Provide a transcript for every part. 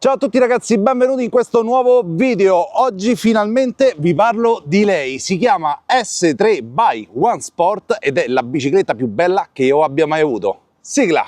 Ciao a tutti ragazzi, benvenuti in questo nuovo video. Oggi finalmente vi parlo di lei. Si chiama S3 by One Sport ed è la bicicletta più bella che io abbia mai avuto. Sigla!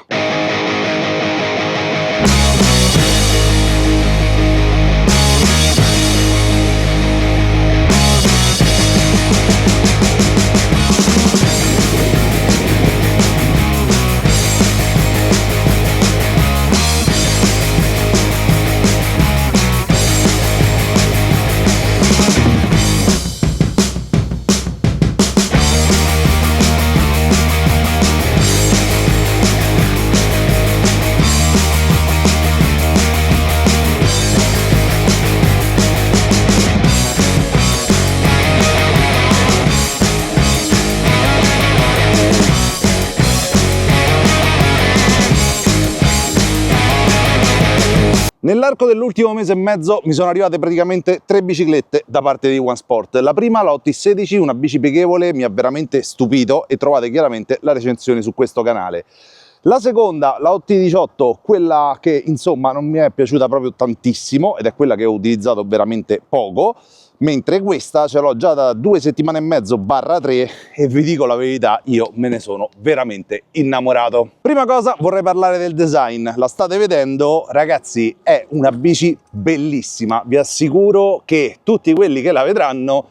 Nell'arco dell'ultimo mese e mezzo mi sono arrivate praticamente 3 biciclette da parte di One Sport. La prima, la OT16, una bici pieghevole, mi ha veramente stupito e trovate chiaramente la recensione su questo canale. La seconda, la OT18, quella che insomma non mi è piaciuta proprio tantissimo ed è quella che ho utilizzato veramente poco, mentre questa ce l'ho già da 2 settimane e mezzo barra 3 e vi dico la verità, io me ne sono veramente innamorato. Prima cosa vorrei parlare del design, la state vedendo ragazzi, è una bici bellissima, vi assicuro che tutti quelli che la vedranno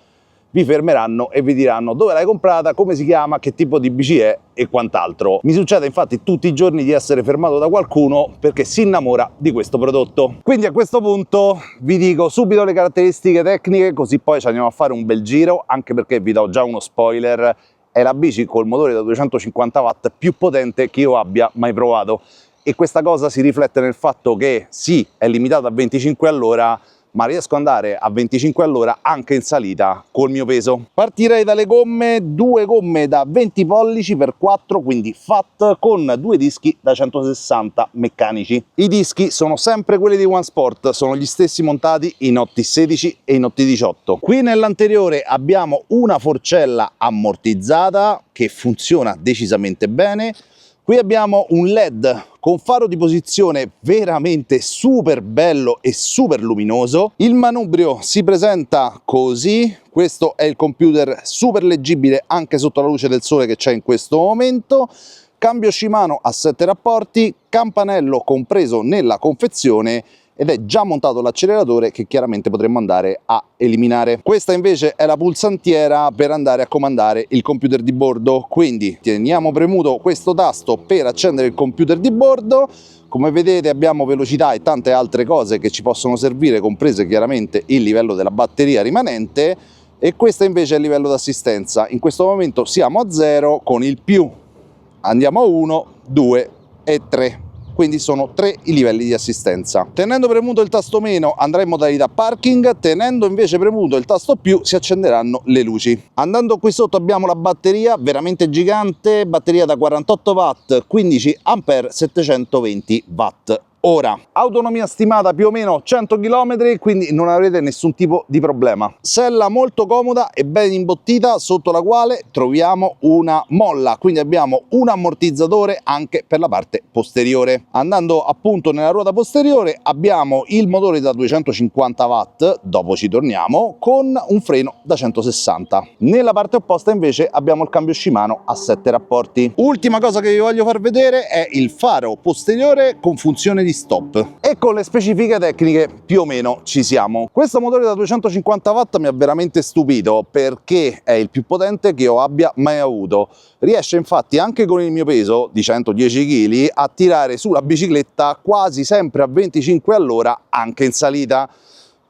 vi fermeranno e vi diranno dove l'hai comprata, come si chiama, che tipo di bici è e quant'altro. Mi succede infatti tutti i giorni di essere fermato da qualcuno perché si innamora di questo prodotto. Quindi a questo punto vi dico subito le caratteristiche tecniche, così poi ci andiamo a fare un bel giro, anche perché vi do già uno spoiler, è la bici col motore da 250 watt più potente che io abbia mai provato. E questa cosa si riflette nel fatto che sì, è limitata a 25 all'ora, ma riesco ad andare a 25 all'ora anche in salita col mio peso. Partirei dalle gomme, 2 gomme da 20 pollici per 4, quindi fat, con 2 dischi da 160 meccanici. I dischi sono sempre quelli di One Sport, sono gli stessi montati in OT16 e in OT18. Qui nell'anteriore abbiamo una forcella ammortizzata che funziona decisamente bene. Qui abbiamo un LED con faro di posizione veramente super bello e super luminoso. Il manubrio si presenta così, questo è il computer super leggibile anche sotto la luce del sole che c'è in questo momento. Cambio Shimano a 7 rapporti, campanello compreso nella confezione ed è già montato l'acceleratore che chiaramente potremmo andare a eliminare. Questa invece è la pulsantiera per andare a comandare il computer di bordo, quindi teniamo premuto questo tasto per accendere il computer di bordo. Come vedete abbiamo velocità e tante altre cose che ci possono servire, comprese chiaramente il livello della batteria rimanente, e questo invece è il livello d'assistenza. In questo momento siamo a 0, con il più andiamo a 1, 2 e 3. Quindi sono 3 i livelli di assistenza. Tenendo premuto il tasto meno andrà in modalità parking, tenendo invece premuto il tasto più si accenderanno le luci. Andando qui sotto abbiamo la batteria, veramente gigante, batteria da 48 watt, 15 ampere, 720 watt. Ora, autonomia stimata più o meno 100 km, quindi non avrete nessun tipo di problema. Sella molto comoda e ben imbottita, sotto la quale troviamo una molla, quindi abbiamo un ammortizzatore anche per la parte posteriore. Andando appunto nella ruota posteriore abbiamo il motore da 250 watt, dopo ci torniamo, con un freno da 160. Nella parte opposta invece abbiamo il cambio Shimano a 7 rapporti. Ultima cosa che vi voglio far vedere è il faro posteriore con funzione di stop, e con le specifiche tecniche più o meno ci siamo. Questo motore da 250 watt mi ha veramente stupito perché è il più potente che io abbia mai avuto. Riesce infatti anche con il mio peso di 110 kg a tirare sulla bicicletta quasi sempre a 25 all'ora anche in salita.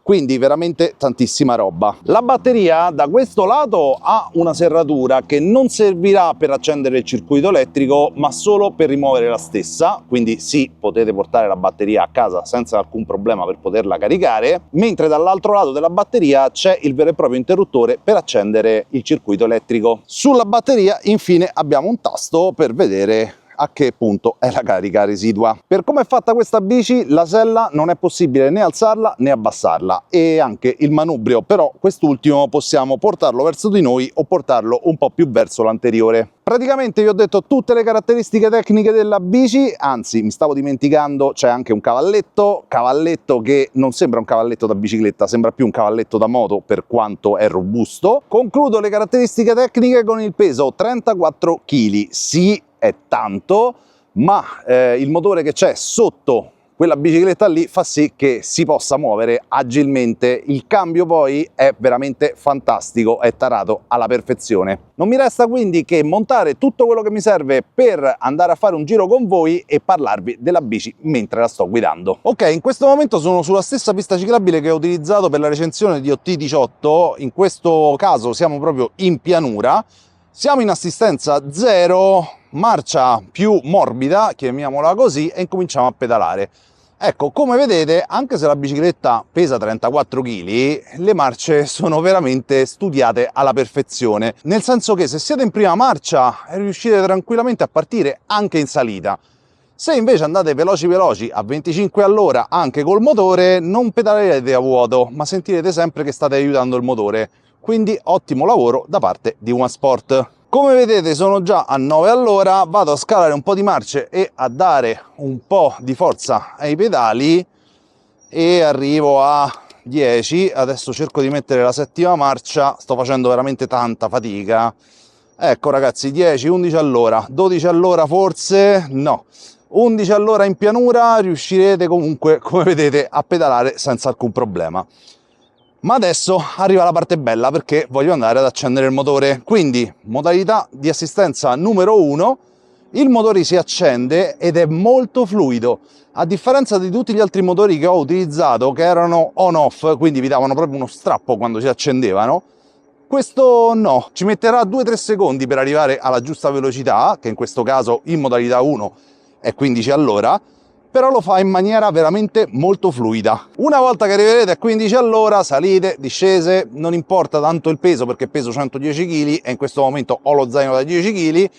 Quindi veramente tantissima roba. La batteria da questo lato ha una serratura che non servirà per accendere il circuito elettrico, ma solo per rimuovere la stessa, quindi sì, potete portare la batteria a casa senza alcun problema per poterla caricare, mentre dall'altro lato della batteria c'è il vero e proprio interruttore per accendere il circuito elettrico. Sulla batteria infine abbiamo un tasto per vedere a che punto è la carica residua. Per come è fatta questa bici, la sella non è possibile né alzarla né abbassarla, e anche il manubrio, però quest'ultimo possiamo portarlo verso di noi o portarlo un po' più verso l'anteriore. Praticamente vi ho detto tutte le caratteristiche tecniche della bici, anzi mi stavo dimenticando, c'è anche un cavalletto che non sembra un cavalletto da bicicletta, sembra più un cavalletto da moto per quanto è robusto. Concludo le caratteristiche tecniche con il peso 34 kg, sì è tanto, ma il motore che c'è sotto quella bicicletta lì fa sì che si possa muovere agilmente. Il cambio poi è veramente fantastico, è tarato alla perfezione. Non mi resta quindi che montare tutto quello che mi serve per andare a fare un giro con voi e parlarvi della bici mentre la sto guidando. Ok, in questo momento sono sulla stessa pista ciclabile che ho utilizzato per la recensione di OT18, in questo caso siamo proprio in pianura, siamo in assistenza zero, marcia più morbida, chiamiamola così, e incominciamo a pedalare. Ecco, come vedete, anche se la bicicletta pesa 34 kg, le marce sono veramente studiate alla perfezione, nel senso che se siete in prima marcia riuscite tranquillamente a partire anche in salita. Se invece andate veloci a 25 all'ora anche col motore, non pedalerete a vuoto, ma sentirete sempre che state aiutando il motore. Quindi ottimo lavoro da parte di OneSport. Come vedete sono già a 9 all'ora, vado a scalare un po' di marce e a dare un po' di forza ai pedali e arrivo a 10. Adesso cerco di mettere la settima marcia, sto facendo veramente tanta fatica. Ecco ragazzi, 10, 11 all'ora, 12 all'ora forse, no. 11 all'ora in pianura riuscirete comunque, come vedete, a pedalare senza alcun problema. Ma adesso arriva la parte bella, perché voglio andare ad accendere il motore. Quindi modalità di assistenza numero 1, il motore si accende ed è molto fluido, a differenza di tutti gli altri motori che ho utilizzato che erano on-off, quindi vi davano proprio uno strappo quando si accendevano. Questo no, ci metterà 2-3 secondi per arrivare alla giusta velocità, che in questo caso in modalità 1 è 15 all'ora, però lo fa in maniera veramente molto fluida. Una volta che arriverete a 15 all'ora, salite, discese, non importa tanto il peso perché peso 110 kg e in questo momento ho lo zaino da 10 kg,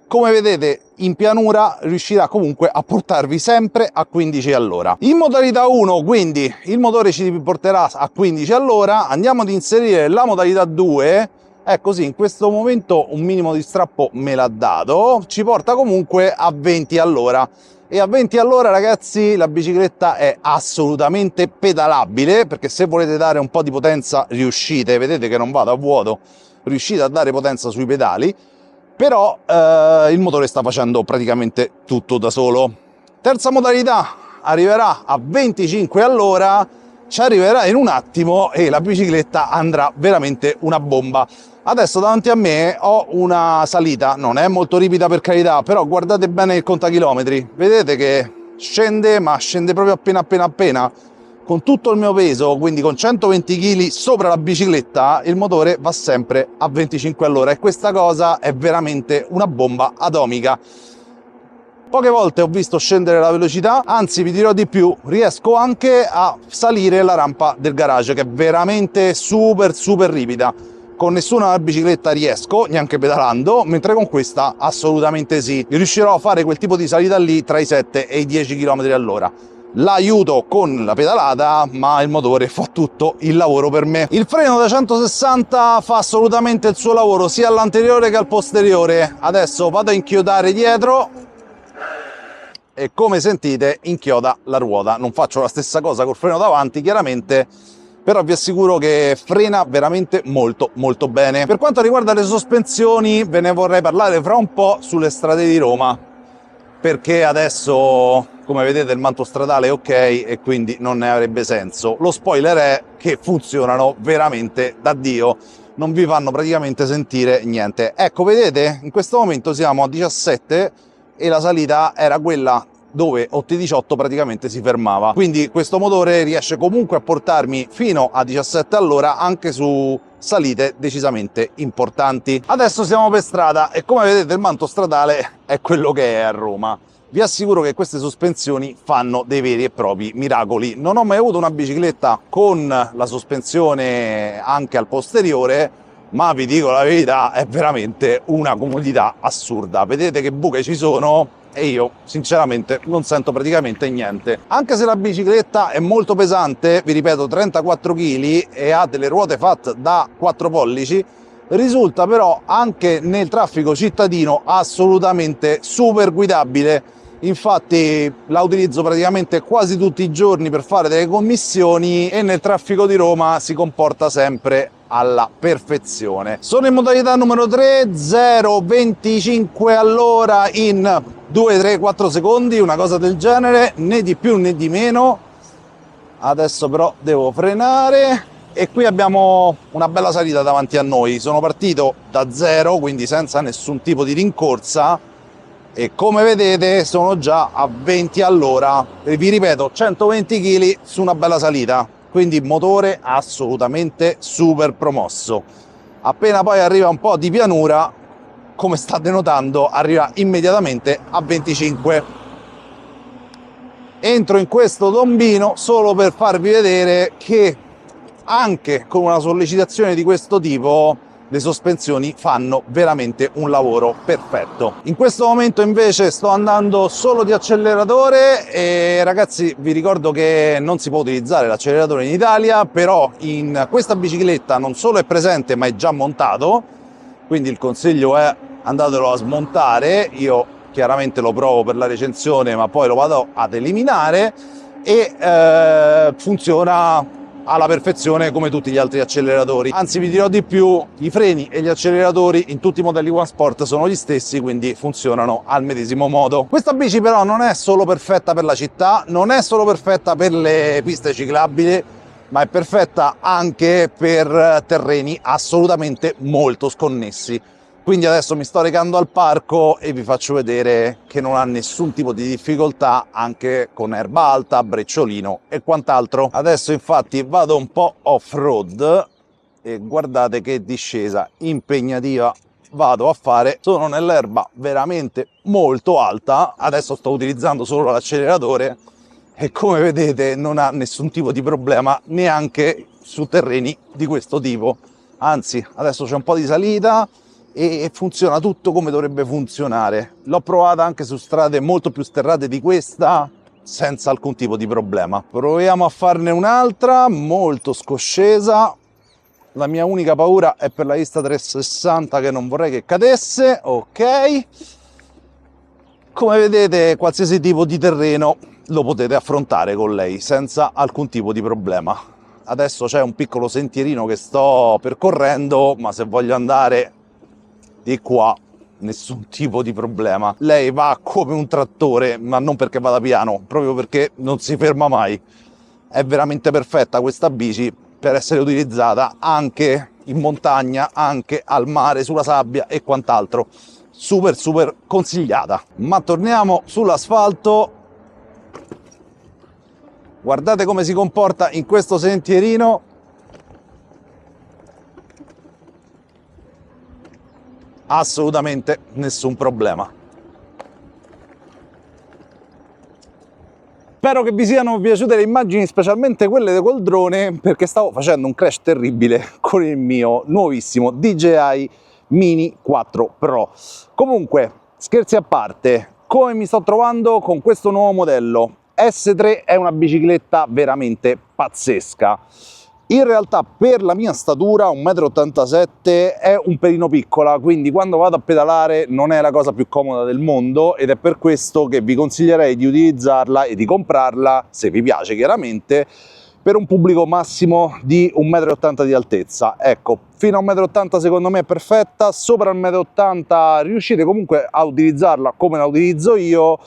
come vedete in pianura riuscirà comunque a portarvi sempre a 15 all'ora. In modalità 1 quindi il motore ci porterà a 15 all'ora, andiamo ad inserire la modalità 2, così in questo momento un minimo di strappo me l'ha dato, ci porta comunque a 20 all'ora. E a 20 all'ora ragazzi la bicicletta è assolutamente pedalabile, perché se volete dare un po' di potenza riuscite, vedete che non vado a vuoto, riuscite a dare potenza sui pedali, però il motore sta facendo praticamente tutto da solo. Terza modalità, arriverà a 25 all'ora, ci arriverà in un attimo e la bicicletta andrà veramente una bomba. Adesso davanti a me ho una salita, non è molto ripida per carità, però guardate bene il contachilometri, vedete che scende, ma scende proprio appena. Con tutto il mio peso, quindi con 120 kg sopra la bicicletta, il motore va sempre a 25 all'ora e questa cosa è veramente una bomba atomica. Poche volte ho visto scendere la velocità, anzi vi dirò di più, riesco anche a salire la rampa del garage, che è veramente super ripida. Con nessuna bicicletta riesco, neanche pedalando, mentre con questa assolutamente sì. Riuscirò a fare quel tipo di salita lì tra i 7 e i 10 km all'ora. L'aiuto con la pedalata, ma il motore fa tutto il lavoro per me. Il freno da 160 fa assolutamente il suo lavoro, sia all'anteriore che al posteriore. Adesso vado a inchiodare dietro e come sentite inchioda la ruota. Non faccio la stessa cosa col freno davanti, chiaramente, però vi assicuro che frena veramente molto bene. Per quanto riguarda le sospensioni ve ne vorrei parlare fra un po' sulle strade di Roma, perché adesso come vedete il manto stradale è ok e quindi non ne avrebbe senso. Lo spoiler è che funzionano veramente da Dio, non vi fanno praticamente sentire niente. Ecco, vedete, in questo momento siamo a 17 e la salita era quella dove OT18 praticamente si fermava, quindi questo motore riesce comunque a portarmi fino a 17 all'ora anche su salite decisamente importanti. Adesso siamo per strada e come vedete il manto stradale è quello che è a Roma. Vi assicuro che queste sospensioni fanno dei veri e propri miracoli. Non ho mai avuto una bicicletta con la sospensione anche al posteriore, ma vi dico la verità, è veramente una comodità assurda. Vedete che buche ci sono? e io sinceramente non sento praticamente niente. Anche se la bicicletta è molto pesante, vi ripeto 34 kg e ha delle ruote fatte da 4 pollici, risulta però anche nel traffico cittadino assolutamente super guidabile. Infatti la utilizzo praticamente quasi tutti i giorni per fare delle commissioni e nel traffico di Roma si comporta sempre alla perfezione. Sono in modalità numero 3, 0,25 all'ora in 2, 3, 4 secondi, una cosa del genere, né di più né di meno. Adesso però devo frenare e qui abbiamo una bella salita davanti a noi. Sono partito da 0, quindi senza nessun tipo di rincorsa, e come vedete sono già a 20 all'ora, e vi ripeto 120 kg su una bella salita, quindi motore assolutamente super promosso. Appena poi arriva un po' di pianura, come state notando, arriva immediatamente a 25. Entro in questo tombino solo per farvi vedere che anche con una sollecitazione di questo tipo le sospensioni fanno veramente un lavoro perfetto. In questo momento invece sto andando solo di acceleratore e ragazzi vi ricordo che non si può utilizzare l'acceleratore in Italia, però in questa bicicletta non solo è presente ma è già montato, quindi il consiglio è andatelo a smontare. Io chiaramente lo provo per la recensione ma poi lo vado ad eliminare e funziona alla perfezione come tutti gli altri acceleratori. Anzi vi dirò di più, i freni e gli acceleratori in tutti i modelli One Sport sono gli stessi, quindi funzionano al medesimo modo. Questa bici però non è solo perfetta per la città, non è solo perfetta per le piste ciclabili, ma è perfetta anche per terreni assolutamente molto sconnessi. Quindi adesso mi sto recando al parco e vi faccio vedere che non ha nessun tipo di difficoltà anche con erba alta, brecciolino e quant'altro. Adesso infatti vado un po' off-road e guardate che discesa impegnativa vado a fare. Sono nell'erba veramente molto alta, adesso sto utilizzando solo l'acceleratore e come vedete non ha nessun tipo di problema neanche su terreni di questo tipo. Anzi, adesso c'è un po' di salita e funziona tutto come dovrebbe funzionare. L'ho provata anche su strade molto più sterrate di questa senza alcun tipo di problema. Proviamo a farne un'altra molto scoscesa. La mia unica paura è per la Insta360 che non vorrei che cadesse. Ok, come vedete qualsiasi tipo di terreno lo potete affrontare con lei senza alcun tipo di problema. Adesso c'è un piccolo sentierino che sto percorrendo, ma se voglio andare di qua nessun tipo di problema. Lei va come un trattore, ma non perché vada piano, proprio perché non si ferma mai. È veramente perfetta questa bici per essere utilizzata anche in montagna, anche al mare, sulla sabbia e quant'altro. Super consigliata. Ma torniamo sull'asfalto. Guardate come si comporta in questo sentierino. Assolutamente nessun problema. Spero che vi siano piaciute le immagini, specialmente quelle col drone, perché stavo facendo un crash terribile con il mio nuovissimo DJI Mini 4 Pro. Comunque, scherzi a parte, come mi sto trovando con questo nuovo modello? S3 è una bicicletta veramente pazzesca. In realtà per la mia statura, 1,87 m, è un pelino piccola, quindi quando vado a pedalare non è la cosa più comoda del mondo ed è per questo che vi consiglierei di utilizzarla e di comprarla, se vi piace chiaramente, per un pubblico massimo di 1,80 m di altezza. Ecco, fino a 1,80 m secondo me è perfetta, sopra il 1,80 m riuscite comunque a utilizzarla come la utilizzo io,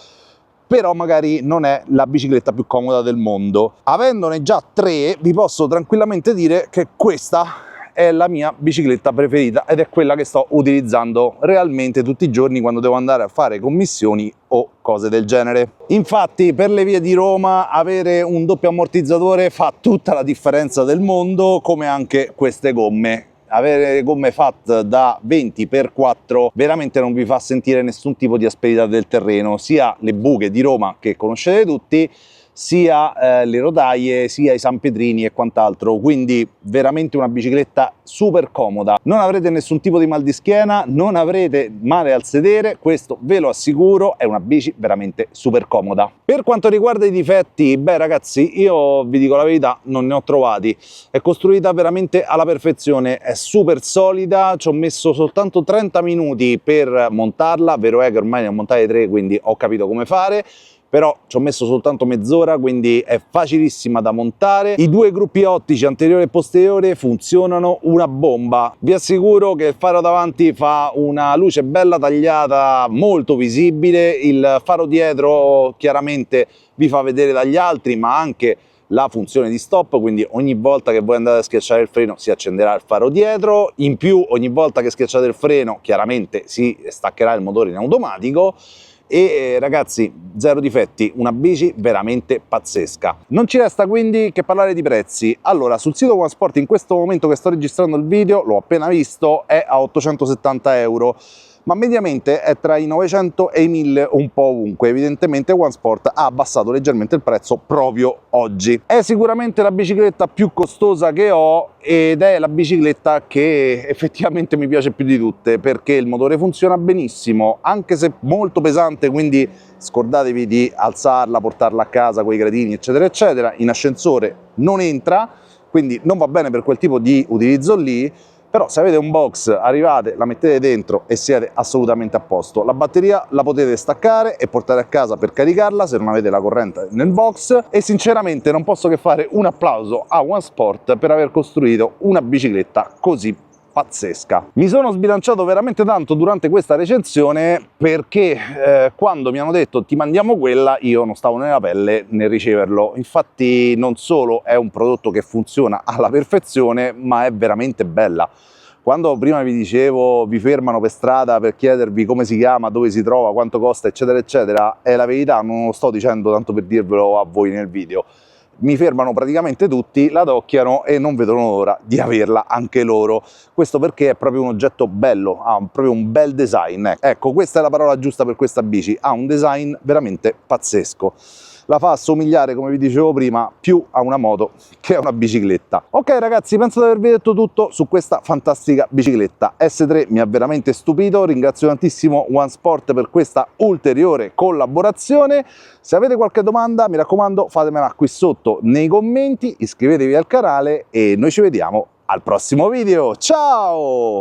però magari non è la bicicletta più comoda del mondo. Avendone già 3, vi posso tranquillamente dire che questa è la mia bicicletta preferita ed è quella che sto utilizzando realmente tutti i giorni quando devo andare a fare commissioni o cose del genere. Infatti per le vie di Roma avere un doppio ammortizzatore fa tutta la differenza del mondo, come anche queste gomme. Avere gomme fatte da 20x4 veramente non vi fa sentire nessun tipo di asperità del terreno, sia le buche di Roma che conoscete tutti, sia le rotaie, sia i sanpietrini e quant'altro, quindi veramente una bicicletta super comoda. Non avrete nessun tipo di mal di schiena, non avrete male al sedere, questo ve lo assicuro, è una bici veramente super comoda. Per quanto riguarda i difetti, beh ragazzi, io vi dico la verità, non ne ho trovati. È costruita veramente alla perfezione, è super solida, ci ho messo soltanto 30 minuti per montarla, vero è che ormai ne ho montate 3, quindi ho capito come fare, però ci ho messo soltanto mezz'ora, quindi è facilissima da montare. I due gruppi ottici anteriore e posteriore funzionano una bomba. Vi assicuro che il faro davanti fa una luce bella tagliata, molto visibile, il faro dietro chiaramente vi fa vedere dagli altri, ma anche la funzione di stop, quindi ogni volta che voi andate a schiacciare il freno si accenderà il faro dietro, in più ogni volta che schiacciate il freno chiaramente si staccherà il motore in automatico. E ragazzi, zero difetti, una bici veramente pazzesca. Non ci resta quindi che parlare di prezzi. Allora, sul sito OneSport in questo momento che sto registrando il video, l'ho appena visto, è a 870 euro, ma mediamente è tra i 900 e i 1000 un po' ovunque. Evidentemente OneSport ha abbassato leggermente il prezzo proprio oggi. È sicuramente la bicicletta più costosa che ho ed è la bicicletta che effettivamente mi piace più di tutte, perché il motore funziona benissimo, anche se molto pesante, quindi scordatevi di alzarla, portarla a casa con i gradini eccetera eccetera. In ascensore non entra, quindi non va bene per quel tipo di utilizzo lì. Però se avete un box, arrivate, la mettete dentro e siete assolutamente a posto. La batteria la potete staccare e portare a casa per caricarla se non avete la corrente nel box, e sinceramente non posso che fare un applauso a OneSport per aver costruito una bicicletta così pazzesca. Mi sono sbilanciato veramente tanto durante questa recensione perché quando mi hanno detto ti mandiamo quella, io non stavo nella pelle nel riceverlo. Infatti non solo è un prodotto che funziona alla perfezione, ma è veramente bella. Quando prima vi dicevo vi fermano per strada per chiedervi come si chiama, dove si trova, quanto costa eccetera eccetera, è la verità, non lo sto dicendo tanto per dirvelo a voi nel video. Mi fermano praticamente tutti, la adocchiano e non vedono l'ora di averla anche loro. Questo perché è proprio un oggetto bello, ha proprio un bel design. Ecco, questa è la parola giusta per questa bici, ha un design veramente pazzesco. La fa assomigliare, come vi dicevo prima, più a una moto che a una bicicletta. Ok ragazzi, penso di avervi detto tutto su questa fantastica bicicletta. S3 mi ha veramente stupito, ringrazio tantissimo OneSport per questa ulteriore collaborazione. Se avete qualche domanda, mi raccomando, fatemela qui sotto nei commenti, iscrivetevi al canale e noi ci vediamo al prossimo video. Ciao!